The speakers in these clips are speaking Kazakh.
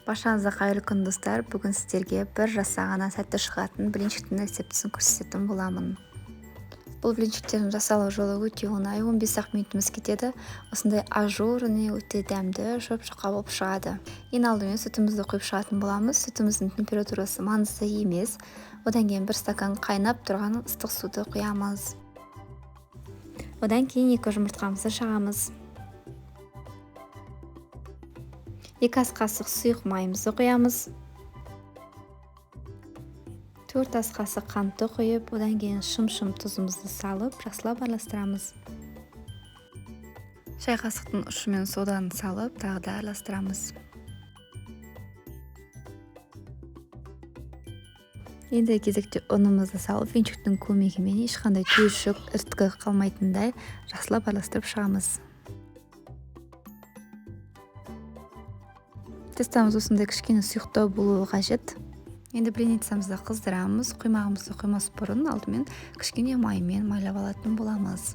Башыңызға қайырлы күн достар. Бүгін сіздерге бір жасағаннан сәтті шығатын блинчиктің рецептісін көрсететін боламын. Бұл блинчиктердің жасалу жолы өте оңай, 15-ақ минутымыз кетеді. Осындай ажурный, өте дәмді, шөп-шұқа болып шығады. Ең алдымен сүтімізді құйып шығатын боламыз. Сүтіміздің температурасы маңызды емес. Одан кейін 1 стакан қайнап тұрған ыстық суды құямыз. Одан кейін 2 жұмыртқамызды жағамыз. 2 ас қасық сұйық майымызды құямыз. 4 ас қасық қантты құйып, одан кейін шым-шым тұзымызды салып, жақсылап араластырамыз. Шай қасықтың ұшымен соданы салып, тағы да араластырамыз. Енді кезекте ұнымызды салып, венчуктың көмегімен ешқандай түйіршік, іріткі қалмайтындай жақсылап араластырып шығамыз. Тестамыз осындай кішкене сұйықтау болуы қажет. Енді блинницамызды қыздырамыз. Құймағымызды құймас бұрын алдымен кішкене маймен майлап алатын боламыз.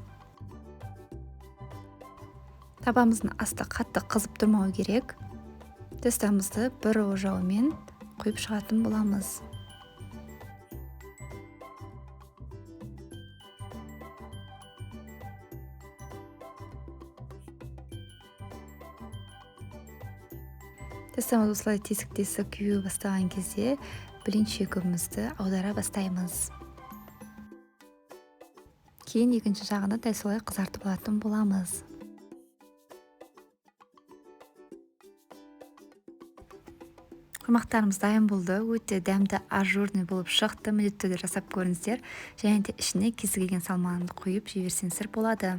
Табамыздың асты қатты қызып тұрмау керек. Тестамызды бір ожаумен құйып шығатын боламыз. Тестамыз осылай тесік-тесік күйе бастаған кезде блинчигімізді аудара бастаймыз. Кейін екінші жағында дәл солай қызартып алатын боламыз. Құймақтарымыз дайын болды. Өте дәмді ажурный болып шықты. Міндетті түрде жасап көріңіздер. Және де ішіне кез келген салманы құйып жіберсеңіздер болады.